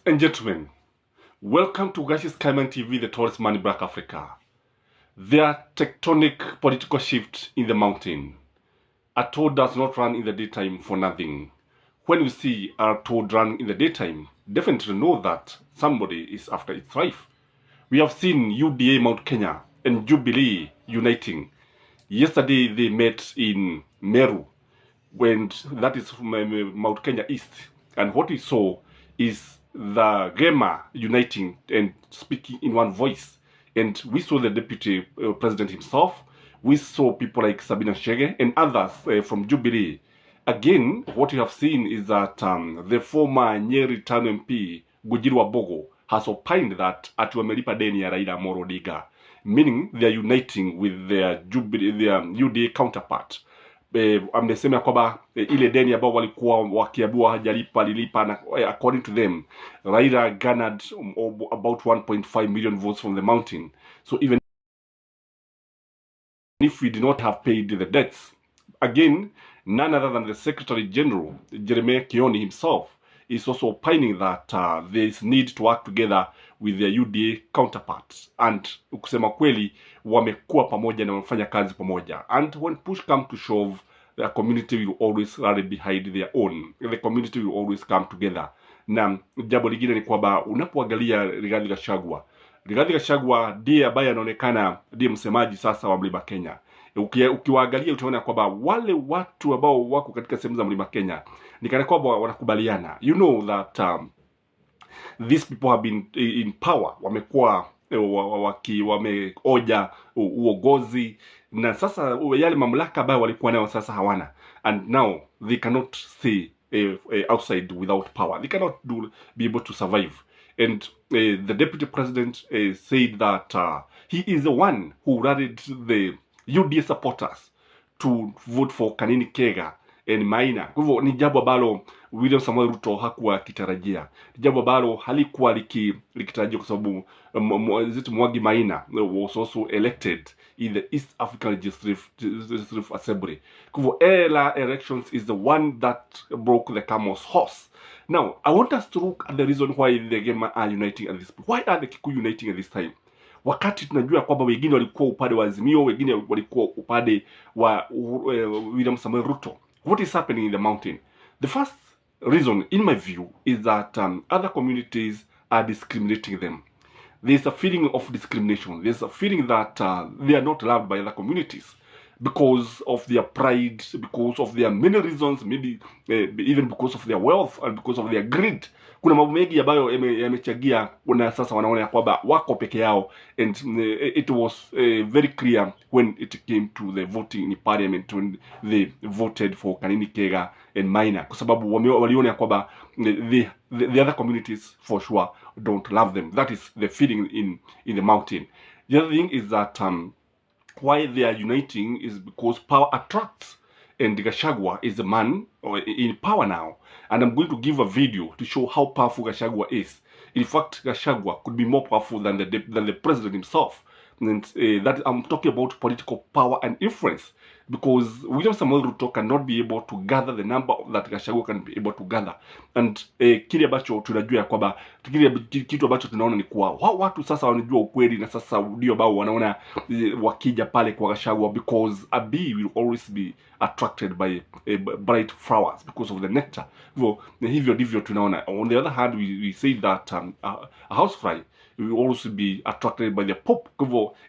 Ladies and gentlemen, welcome to Gashi's Cayman TV, the tallest man in Black Africa. There are tectonic political shifts in the mountain. A toad does not run in the daytime for nothing. When you see a toad run in the daytime, definitely know that somebody is after its life. We have seen UDA Mount Kenya and Jubilee uniting. Yesterday they met in Meru, when that is Mount Kenya East, and what we saw is the Gema uniting and speaking in one voice. And we saw the deputy president himself. We saw people like Sabina Chege and others from Jubilee. Again, what we have seen is that the former Nyeri Town MP Gujirwa Bogo has opined that atuamelipa deni ya Raila Amolo Odinga, meaning they are uniting with their UDA counterpart. Amesema kwamba ile deni ambao walikuwa wakiambiwa hajalipa lilipa, na according to them Raila garnered about 1.5 million votes from the mountain. So even if we did not have paid the debts, again, none other than the Secretary General Jeremiah Kioni himself is also opining that there is need to work together with their UDA counterparts, and kusema kweli wamekuwa pamoja na wamefanya kazi pamoja. And when push comes to shove, the community will always rally behind their own. The community will always come together. Na jambo lingine ni kwamba unapoangalia Rigathi Gachagua ndiye ambaye anaonekana ndiye msemaji sasa wa Mlima Kenya. Ukiwaangalia utaona kwamba wale watu ambao wako katika sehemu za Mlima Kenya ni kana kwamba wanakubaliana. You know that these people have been in power, wamekuwa wameoja uongozi, na sasa yale mamlaka ambayo walikuwa nayo sasa hawana, and now they cannot stay outside without power. They cannot be able to survive. And the deputy president said that he is the one who rallied the UDA supporters to vote for Kanini Kega and Maina. Kwa hivyo ni jambo ambalo William Samoei Ruto hakuwa kitarajia. Ni jambo ambalo halikuwa likitarajia, kwa sababu Mwangi Maina was also elected in the East African Legislative Assembly. Kwa hivyo EALA elections is the one that broke the camel's horse. Now, I want us to look at the reason why the Gema are uniting at this. Why are the Kikuyu uniting at this time? Wakati tunajua kwamba wengine walikuwa upande wa Azimio, wengine walikuwa upande wa William Samoei Ruto. What is happening in the mountain? The first reason, in my view, is that other communities are discriminating them. There's a feeling of discrimination. There's a feeling that they are not loved by other communities because of their pride, because of their many reasons, maybe even because of their wealth and because of their greed. Kuna mambo mengi ambayo yamechagia na sasa wanaona kwamba wako peke yao, and it was very clear when it came to the voting in parliament, when they voted for Kanini Kega and Maina, kwa sababu waliona kwamba the other communities for sure don't love them. That is the feeling in the mountain. The other thing is that why they are uniting is because power attracts, and Gachagua is the man in power now. And I'm going to give a video to show how powerful Gachagua is. In fact, Gachagua could be more powerful than the president himself. And that I'm talking about political power and influence, because William Samoei Ruto cannot be able to gather the number that Gachagua can be able to gather. And kile ambacho tunajua kwamba kitu ambacho tunaona ni kwa watu sasa wanajua ukweli, na sasa ndio bao wanaona wakija pale kwa Gachagua, because a bee will always be attracted by bright flowers because of the nectar. Hivyo ndivyo tunaona. On the other hand, we say that a housefly will also be attracted by the pop.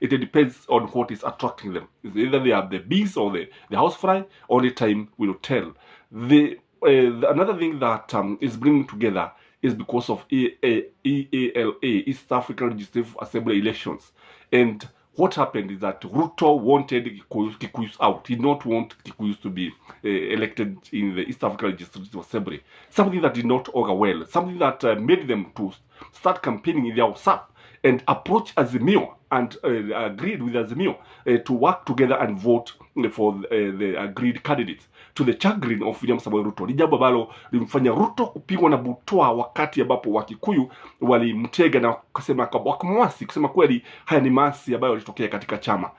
It depends on what is attracting them. Either they are the bees or the housefly. Only time will tell. Another thing that is bringing together is because of EALA, East African Legislative Assembly elections. And what happened is that Ruto wanted Kikuyus out. He did not want Kikuyus to be elected in the East African Legislative Assembly. Something that did not augur well. Something that made them to start campaigning in their WhatsApp and approach Azimio and agreed with Azimio to work together and vote for the agreed candidates, to the chagrin of William Samoei Ruto. Ni jambo ambalo limfanya Ruto kupigwa na butwa, wakati ambapo Wakikuyu walimtega na kusema wakamwasi. Kusema kweli, haya ni maasi ambayo yalitokea katika chama.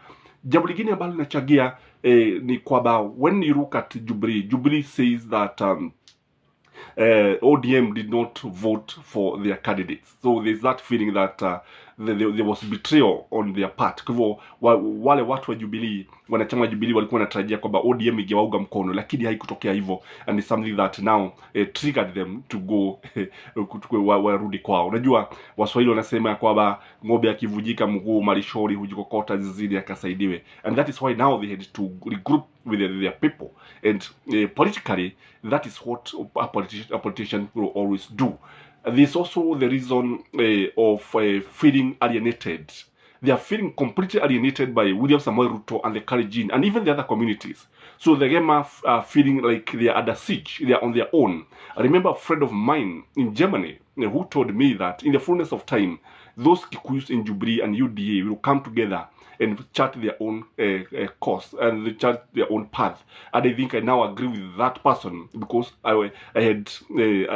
Jambo lingine ambalo linachagia ni kwamba when you look at Jubilee says that ODM did not vote for their candidates. So there's that feeling that there was betrayal on their part. Kwa hivyo wale watu wa Jubilee, wanachama wa Jubilee walikuwa wanatarajia kwamba ODM ingewauga mkono, lakini haikutokea hivyo, and it's something that now triggered them to go warudi kwao. Unajua Waswahili wanasema kwamba ng'ombe akivujika mguu malishoni hujikokota zizini akasaidiwe, and that is why now they had to regroup with their people, and politically that is what a politician will always do. There's also the reason of feeling alienated. They are feeling completely alienated by William Samoei Ruto and the Kalenjin and even the other communities. So the Gema are feeling like they are under siege. They are on their own. I remember a friend of mine in Germany who told me that in the fullness of time, those Kikuyus in Jubilee and UDA will come together and chart their own course and they chart their own path. And I think I now agree with that person, because I had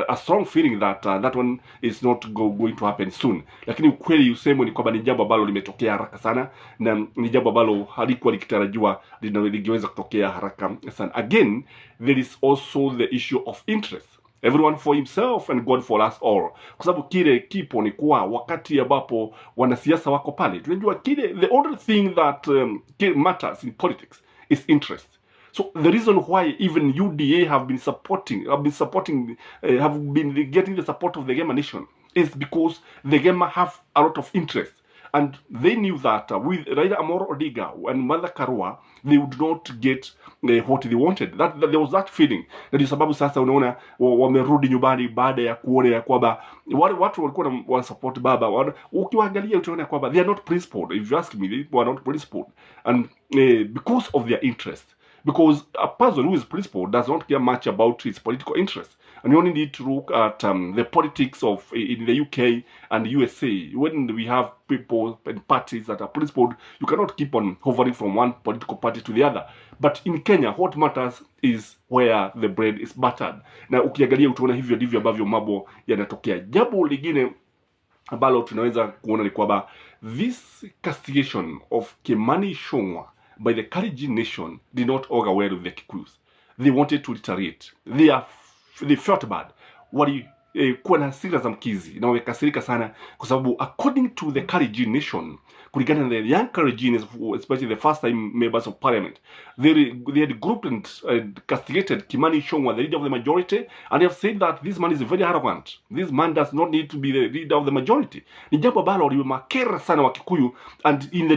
a strong feeling that that one is not going to happen soon. Lakini ukweli usemo ni kwamba ni jambo ambalo limetokea haraka sana, na ni jambo ambalo halikuwa likitarajiwa lingeweza kutokea haraka sana. Again, there is also the issue of interest. Everyone for himself and God for us all. Kwa sababu kile kipo ni kuwa wakati ambapo wanasiasa wako pale, tunajua kile, the only thing that matters in politics is interest. So the reason why even UDA have been getting the support of the Gema nation is because the Gema have a lot of interest. And they knew that with Raila Amolo Odinga and Martha Karua, they would not get what they wanted. That there was that feeling. Na ndio sababu sasa unaona wamerudi nyumbani baada ya kuona ya kwamba wale watu walikuwa wana support baba. Ukiwaangalia utaona kwamba they are not principled. If you ask me, they are not principled. And because of their interest. Because a person who is principled does not care much about his political interest. And you only need to look at the politics of in the UK and USA. When we have people and parties that are principled, you cannot keep on hovering from one political party to the other. But in Kenya, what matters is where the bread is buttered. Na ukiangalia utaona hivyo ndivyo ambavyo mambo yanatokea. Jambo lingine ambalo tunaweza kuona ni kwamba this castigation of Kimani Ichung'wah by the Kalenjin nation did not augur well with the Kikuyus. They wanted to retaliate. They felt bad. Walikuwa na hasira za mkizi na wamekasirika sana, kwa sababu according to the Kalenjin nation, kulingana na the young Kalenjin, especially the first time members of parliament, they had grouped and castigated Kimani Ichung'wah, the leader of the majority, and they have said that this man is very arrogant. This man does not need to be the leader of the majority. Ni jambo ambalo limemakera sana wa Kikuyu, and in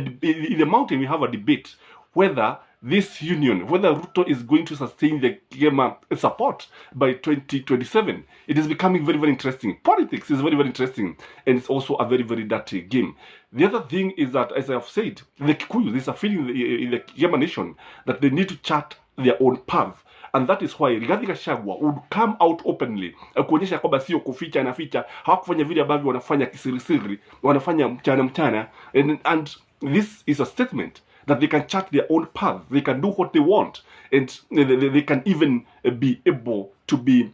the mountain we have a debate whether this union, whether Ruto is going to sustain the Gema support by 2027. It is becoming very, very interesting. Politics is very, very interesting, and it's also a very, very dirty game. The other thing is that, as I have said, the Kikuyus, there's a feeling in the Gema nation that they need to chart their own path. And that is why Rigathi Gachagua would come out openly kuonyesha kwamba sio kuficha na ficha, hawakufanya vile ambavyo wanafanya kisirisiri, wanafanya mchana, and this is a statement that they can chart their own path, they can do what they want, and they can even be able to be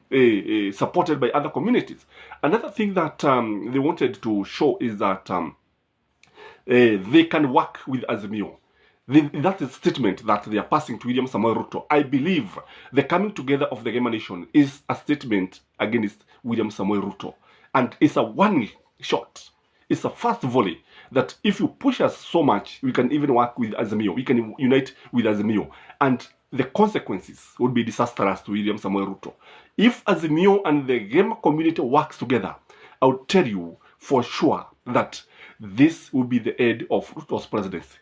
supported by other communities. Another thing that they wanted to show is that they can work with Azimio. That is a statement that they are passing to William Samoei Ruto. I believe the coming together of the Gema nation is a statement against William Samoei Ruto. And it's a one shot. It's a fast volley that if you push us so much, we can even work with Azimio. We can unite with Azimio. And the consequences would be disastrous to William Samoei Ruto. If Azimio and the Gema community works together, I will tell you for sure that this will be the end of Ruto's presidency.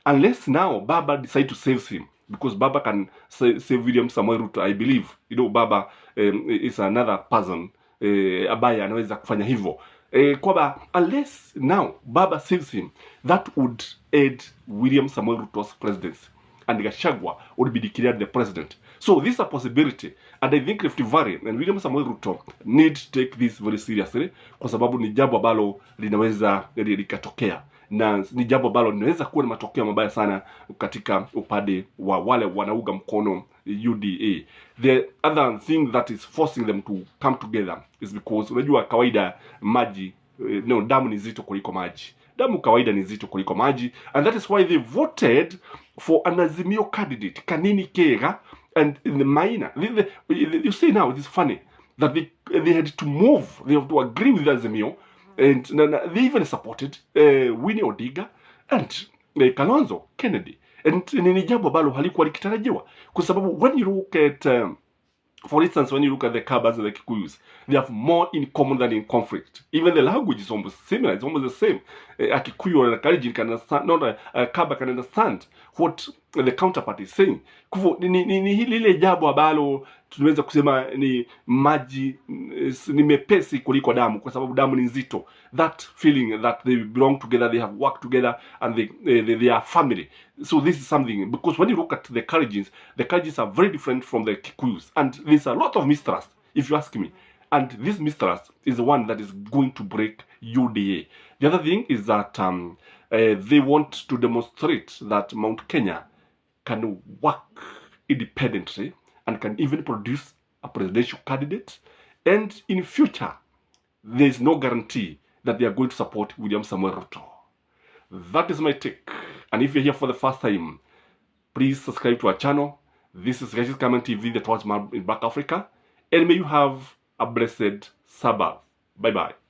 Unless now Baba decide to save him, because Baba can save William Samoei Ruto. I believe, Baba is another person ambaye anaweza kufanya hivyo. Kwamba unless now Baba saves him, that would end William Samoei Ruto's presidency, and Gachagua would be declared the president. So this is a possibility, and I think Rift Valley and William Samoei Ruto need to take this very seriously, kwa sababu ni jambo ambalo linaweza likatokea, na ni jambo ambalo linaweza kuwa na matokeo mabaya sana katika upande wa wale wanauga mkono UDA. The other thing that is forcing them to come together is because unajua kawaida maji damu ni zito kuliko maji. Damu kawaida ni zito kuliko maji, and that is why they voted for an Azimio candidate, Kanini Kega, and in the minor. You see now, it is funny that they had to move, they have to agree with Azimio, and they even supported Winnie Odiga and Kalonzo Kennedy, and ni jambo ambalo halikuwa likitarajiwa, kwa sababu when you look at for instance, when you look at the Kabas and the Kikuyus, they have more in common than in conflict. Even the language is almost similar. It's almost the same. A Kikuyu and a Kalenjin can understand, not a Kaba can understand what the counterpart is saying. Kufu, ni lile jambo ambalo tunaweza kusema ni maji ni mepesi kuliko damu, kwa sababu damu ni nzito. That feeling that they belong together, they have worked together, and they are family. So this is something, because when you look at the Kalenjins are very different from the Kikuyus, and there's a lot of mistrust, if you ask me. And this mistrust is the one that is going to break UDA. The other thing is that they want to demonstrate that Mount Kenya can work independently and can even produce a presidential candidate. And in future, there is no guarantee that they are going to support William Samuel Ruto. That is my take. And if you're here for the first time, please subscribe to our channel. This is Regis Kamen TV, the Towards Man in Black Africa. And may you have a blessed Sabbath. Bye-bye.